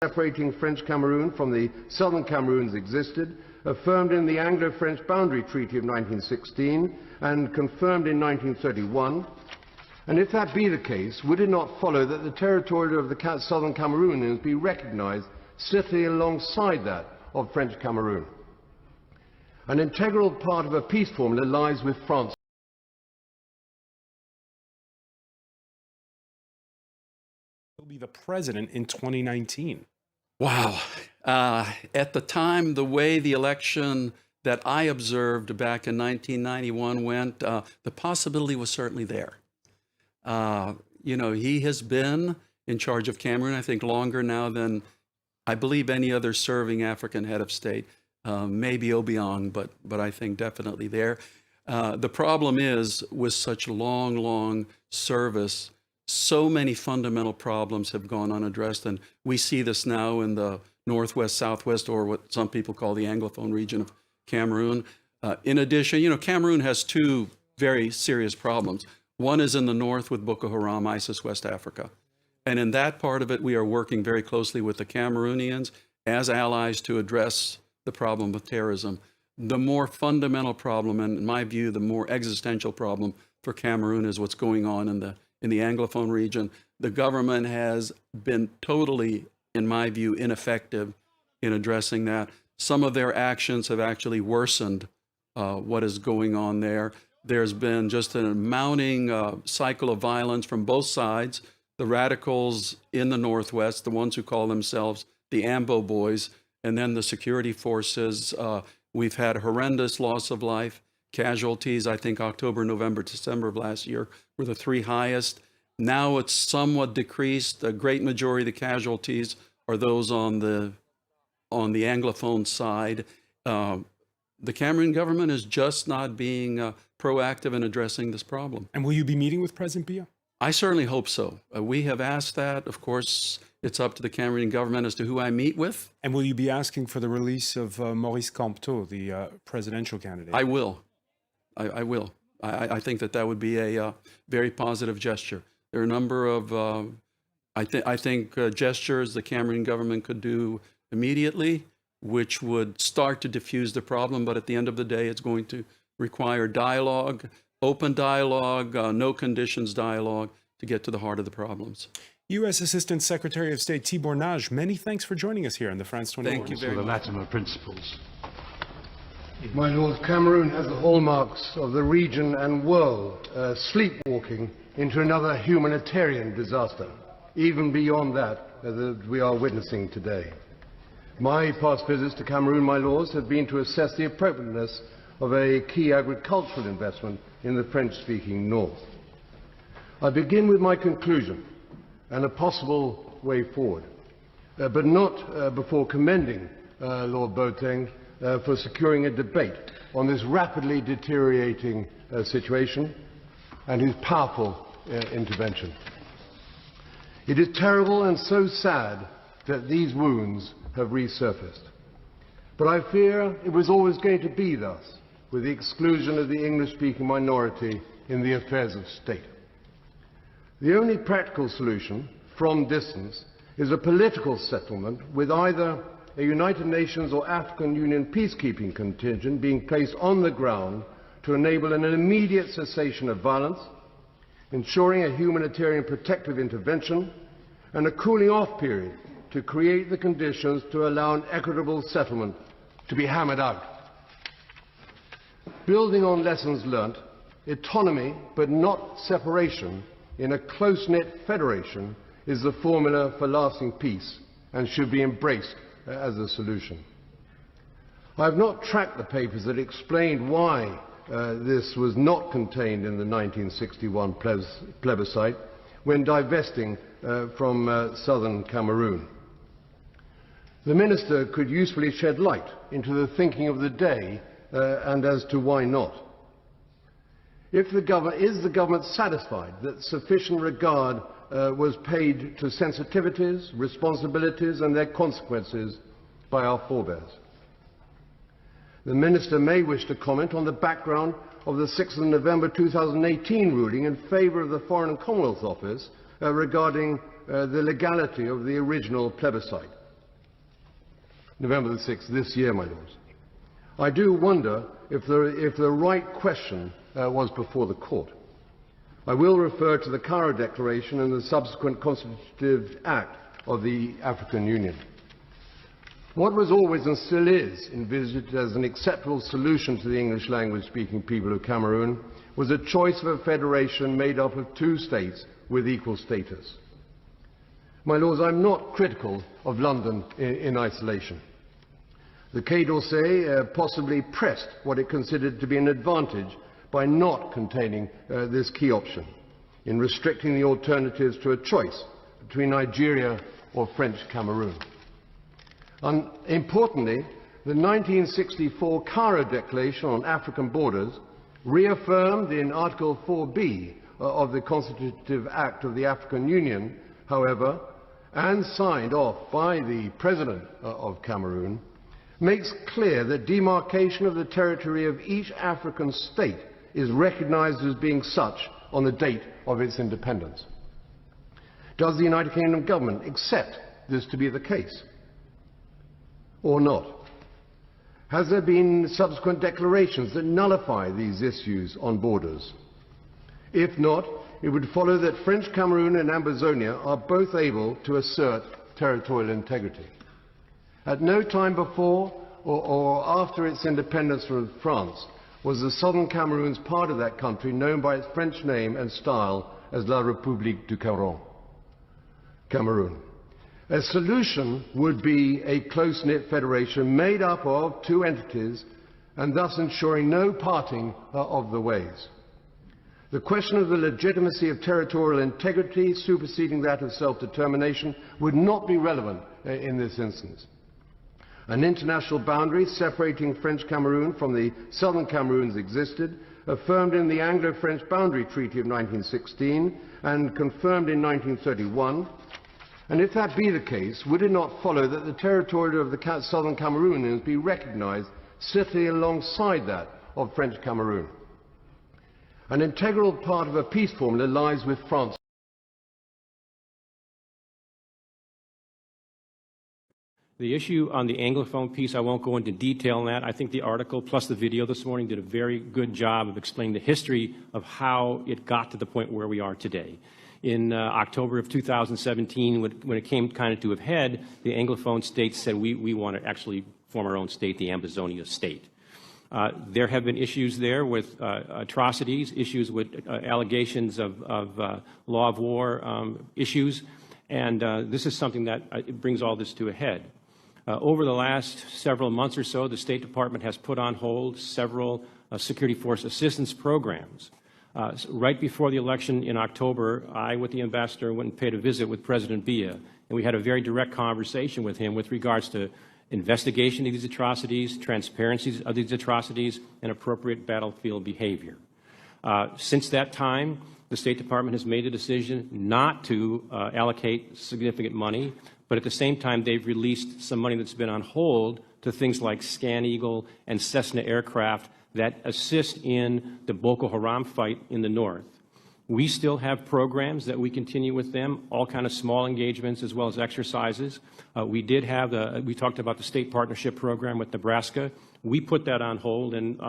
separating French Cameroon from the Southern Cameroons existed, affirmed in the Anglo-French Boundary Treaty of 1916 and confirmed in 1931? And if that be the case, would it not follow that the territory of the Southern Cameroonians be recognized sitting alongside that of French Cameroon? An integral part of a peace formula lies with France. He'll be the president in 2019. Wow. At the time, the way the election that I observed back in 1991 went, the possibility was certainly there. You know, he has been in charge of Cameroon, I think, longer now than I believe any other serving African head of state. Maybe Obiang, but I think definitely there. The problem is, with such long service, so many fundamental problems have gone unaddressed, and we see this now in the northwest, southwest, or what some people call the anglophone region of Cameroon. In addition, you know, Cameroon has two very serious problems. One is in the north with Boko Haram, ISIS, West Africa. And in that part of it, we are working very closely with the Cameroonians as allies to address the problem of terrorism. The more fundamental problem, and in my view, the more existential problem for Cameroon is what's going on in the Anglophone region. The government has been totally, in my view, ineffective in addressing that. Some of their actions have actually worsened what is going on there. There's been just a mounting cycle of violence from both sides. The radicals in the northwest, the ones who call themselves the Ambo boys, and then the security forces. We've had horrendous loss of life. Casualties, I think October, November, December of last year were the three highest. Now it's somewhat decreased. The great majority of the casualties are those on the Anglophone side. The Cameroon government is just not being proactive in addressing this problem. And will you be meeting with President Biya? I certainly hope so. We have asked that. Of course, it's up to the Cameroon government as to who I meet with. And will you be asking for the release of Maurice Kamto, the presidential candidate? I will. I will. I think that would be a very positive gesture. There are a number of, I think, gestures the Cameroon government could do immediately, which would start to diffuse the problem. But at the end of the day, it's going to require dialogue, open dialogue, no conditions dialogue to get to the heart of the problems. U.S. Assistant Secretary of State Tibor Nagy, many thanks for joining us here in the France 24. Thank you very much. The Latimer principles. My Lord, Cameroon has the hallmarks of the region and world, sleepwalking into another humanitarian disaster, even beyond that that we are witnessing today. My past visits to Cameroon, my lords, have been to assess the appropriateness of a key agricultural investment in the French-speaking north. I begin with my conclusion and a possible way forward, but not before commending Lord Boateng for securing a debate on this rapidly deteriorating situation and his powerful intervention. It is terrible and so sad that these wounds have resurfaced. But I fear it was always going to be thus, with the exclusion of the English-speaking minority in the affairs of state. The only practical solution, from distance, is a political settlement with either a United Nations or African Union peacekeeping contingent being placed on the ground to enable an immediate cessation of violence, ensuring a humanitarian protective intervention, and a cooling off period to create the conditions to allow an equitable settlement to be hammered out. Building on lessons learnt, autonomy but not separation in a close-knit federation is the formula for lasting peace and should be embraced as a solution. I have not tracked the papers that explained why this was not contained in the 1961 plebiscite when divesting from Southern Cameroon. The Minister could usefully shed light into the thinking of the day and as to why not. Is the government satisfied that sufficient regard was paid to sensitivities, responsibilities and their consequences by our forebears? The Minister may wish to comment on the background of the 6th of November 2018 ruling in favour of the Foreign and Commonwealth Office regarding the legality of the original plebiscite, November the 6th this year, my lords. I do wonder if the right question was before the court. I will refer to the Cairo Declaration and the subsequent constitutive act of the African Union. What was always and still is envisaged as an acceptable solution to the English language-speaking people of Cameroon was a choice of a federation made up of two states with equal status. My lords, I'm not critical of London in isolation. The Quai d'Orsay possibly pressed what it considered to be an advantage by not containing this key option in restricting the alternatives to a choice between Nigeria or French Cameroon. Importantly, the 1964 Cairo Declaration on African Borders, reaffirmed in Article 4B of the Constitutive Act of the African Union, however, and signed off by the President of Cameroon, makes clear that demarcation of the territory of each African state is recognized as being such on the date of its independence. Does the United Kingdom government accept this to be the case, or not? Has there been subsequent declarations that nullify these issues on borders? If not, it would follow that French Cameroon and Ambazonia are both able to assert territorial integrity. At no time before or after its independence from France was the Southern Cameroons part of that country known by its French name and style as La Republique du Cameroun. A solution would be a close-knit federation made up of two entities and thus ensuring no parting of the ways. The question of the legitimacy of territorial integrity superseding that of self-determination would not be relevant in this instance. An international boundary separating French Cameroon from the Southern Cameroons existed, affirmed in the Anglo-French Boundary Treaty of 1916 and confirmed in 1931. And if that be the case, would it not follow that the territory of the Southern Cameroonians be recognized sitting alongside that of French Cameroon? An integral part of a peace formula lies with France. The issue on the anglophone piece, I won't go into detail on that. I think the article plus the video this morning did a very good job of explaining the history of how it got to the point where we are today. In October of 2017, when it came kind of to a head, the anglophone states said we want to actually form our own state, the Ambazonia state. There have been issues there with atrocities, issues with allegations of law of war issues, and this is something that it brings all this to a head. Over the last several months or so, the State Department has put on hold several security force assistance programs. Right before the election in October, I, with the ambassador, went and paid a visit with President Biya, and we had a very direct conversation with him with regards to investigation of these atrocities, transparency of these atrocities, and appropriate battlefield behavior. Since that time, the State Department has made a decision not to allocate significant money, but at the same time, they've released some money that's been on hold to things like Scan Eagle and Cessna aircraft that assist in the Boko Haram fight in the north. We still have programs that we continue with them, all kind of small engagements as well as exercises. We did have we talked about the state partnership program with Nebraska. We put that on hold, and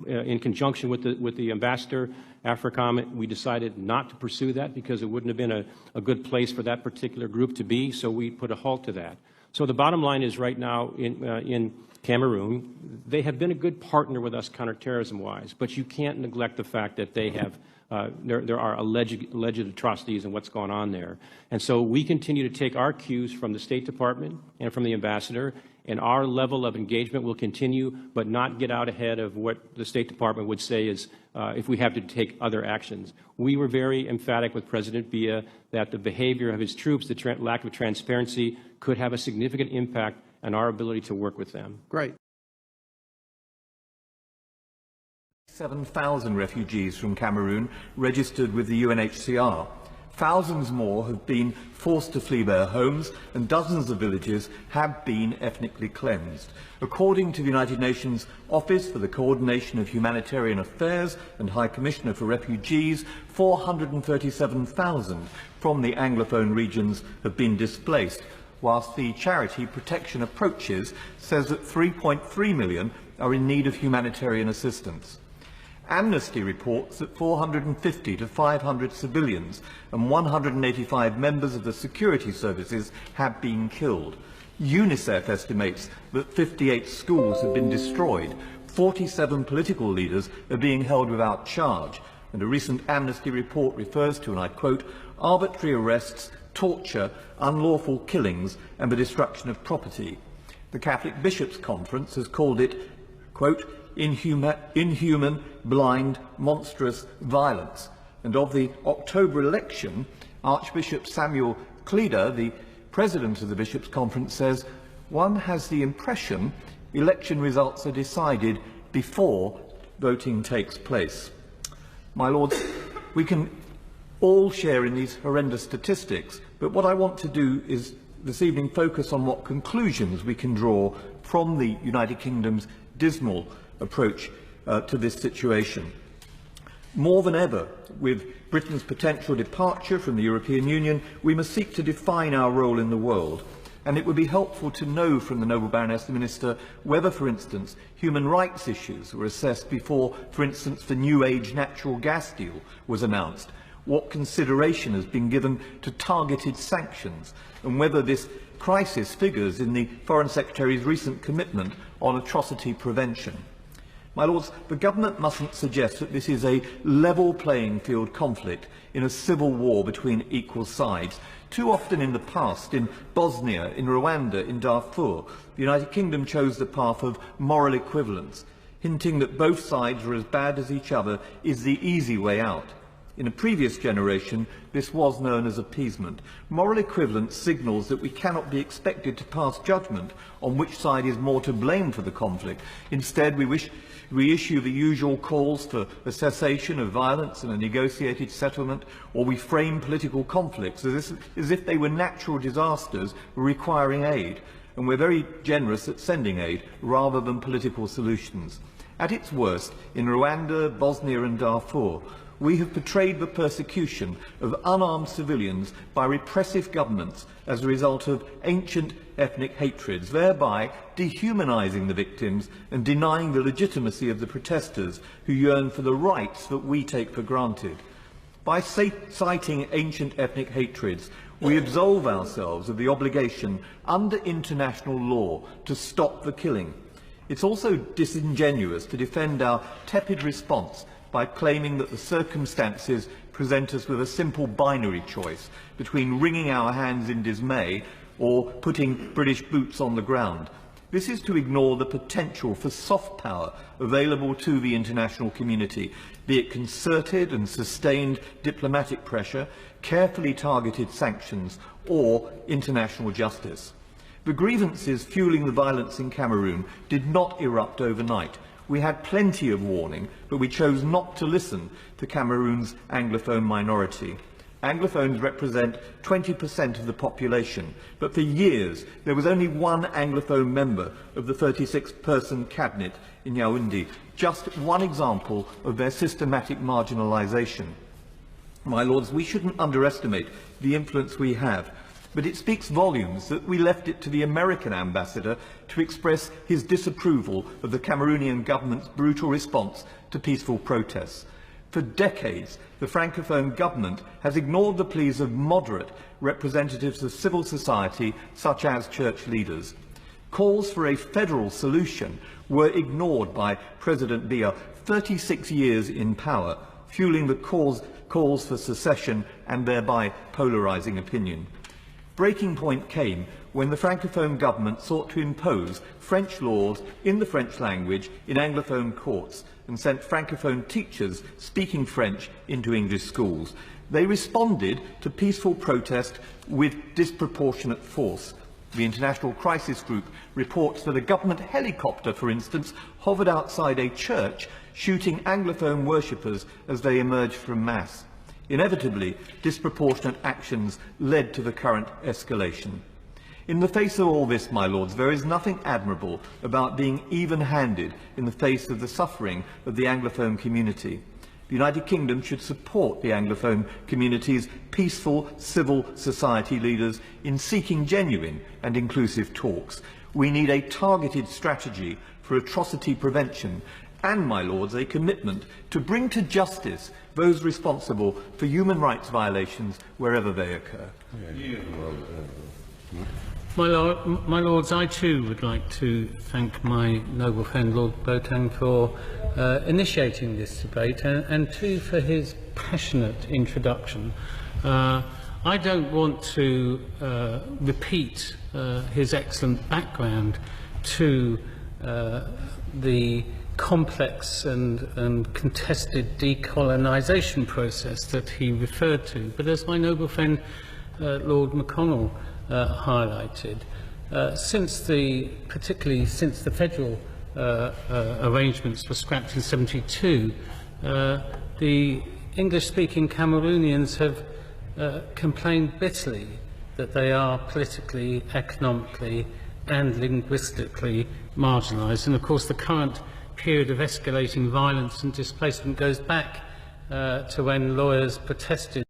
in conjunction with the ambassador, AFRICOM, we decided not to pursue that because it wouldn't have been a good place for that particular group to be, so we put a halt to that. So the bottom line is right now in Cameroon, they have been a good partner with us counterterrorism-wise, but you can't neglect the fact that they have there are alleged atrocities and what's going on there. And so we continue to take our cues from the State Department and from the ambassador, and our level of engagement will continue, but not get out ahead of what the State Department would say is if we have to take other actions. We were very emphatic with President Biya that the behavior of his troops, the lack of transparency, could have a significant impact on our ability to work with them. Great. 7,000 refugees from Cameroon registered with the UNHCR. Thousands more have been forced to flee their homes, and dozens of villages have been ethnically cleansed. According to the United Nations Office for the Coordination of Humanitarian Affairs and High Commissioner for Refugees, 437,000 from the Anglophone regions have been displaced, whilst the charity Protection Approaches says that 3.3 million are in need of humanitarian assistance. Amnesty reports that 450 to 500 civilians and 185 members of the security services have been killed. UNICEF estimates that 58 schools have been destroyed, 47 political leaders are being held without charge, and a recent Amnesty report refers to, and I quote, arbitrary arrests, torture, unlawful killings and the destruction of property. The Catholic Bishops' Conference has called it, quote, inhuman, blind, monstrous violence. And of the October election, Archbishop Samuel Cleda, the president of the Bishops' Conference, says, one has the impression election results are decided before voting takes place. My Lords, we can all share in these horrendous statistics, but what I want to do is this evening focus on what conclusions we can draw from the United Kingdom's dismal approach to this situation. More than ever, with Britain's potential departure from the European Union, we must seek to define our role in the world. And it would be helpful to know from the Noble Baroness the Minister whether, for instance, human rights issues were assessed before, for instance, the New Age natural gas deal was announced, what consideration has been given to targeted sanctions, and whether this crisis figures in the Foreign Secretary's recent commitment on atrocity prevention. My Lords, the government mustn't suggest that this is a level playing field conflict in a civil war between equal sides. Too often in the past, in Bosnia, in Rwanda, in Darfur, the United Kingdom chose the path of moral equivalence, hinting that both sides are as bad as each other is the easy way out. In a previous generation, this was known as appeasement. Moral equivalence signals that we cannot be expected to pass judgment on which side is more to blame for the conflict. Instead, we issue the usual calls for a cessation of violence and a negotiated settlement, or we frame political conflicts as if they were natural disasters requiring aid, and we're very generous at sending aid rather than political solutions. At its worst, in Rwanda, Bosnia and Darfur, we have portrayed the persecution of unarmed civilians by repressive governments as a result of ancient ethnic hatreds, thereby dehumanising the victims and denying the legitimacy of the protesters who yearn for the rights that we take for granted. By citing ancient ethnic hatreds, we absolve ourselves of the obligation under international law to stop the killing. It's also disingenuous to defend our tepid response by claiming that the circumstances present us with a simple binary choice between wringing our hands in dismay or putting British boots on the ground. This is to ignore the potential for soft power available to the international community, be it concerted and sustained diplomatic pressure, carefully targeted sanctions, or international justice. The grievances fueling the violence in Cameroon did not erupt overnight. We had plenty of warning, but we chose not to listen to Cameroon's anglophone minority. Anglophones represent 20% of the population, but for years there was only one anglophone member of the 36-person cabinet in Yaoundé, just one example of their systematic marginalisation. My Lords, we shouldn't underestimate the influence we have, but it speaks volumes that we left it to the American ambassador to express his disapproval of the Cameroonian government's brutal response to peaceful protests. For decades, the Francophone government has ignored the pleas of moderate representatives of civil society, such as church leaders. Calls for a federal solution were ignored by President Biya, 36 years in power, fueling the calls for secession and thereby polarising opinion. Breaking point came when the Francophone government sought to impose French laws in the French language in Anglophone courts and sent Francophone teachers speaking French into English schools. They responded to peaceful protest with disproportionate force. The International Crisis Group reports that a government helicopter, for instance, hovered outside a church, shooting Anglophone worshippers as they emerged from Mass. Inevitably, disproportionate actions led to the current escalation. In the face of all this, my Lords, there is nothing admirable about being even-handed in the face of the suffering of the Anglophone community. The United Kingdom should support the Anglophone community's peaceful civil society leaders in seeking genuine and inclusive talks. We need a targeted strategy for atrocity prevention and, my lords, a commitment to bring to justice those responsible for human rights violations wherever they occur. My Lords, I too would like to thank my noble friend Lord Boateng for initiating this debate and too for his passionate introduction. I don't want to repeat his excellent background to the complex and contested decolonisation process that he referred to, but as my noble friend Lord McConnell highlighted, particularly since the federal arrangements were scrapped in '72, the English-speaking Cameroonians have complained bitterly that they are politically, economically and linguistically marginalised. And of course the current period of escalating violence and displacement goes back to when lawyers protested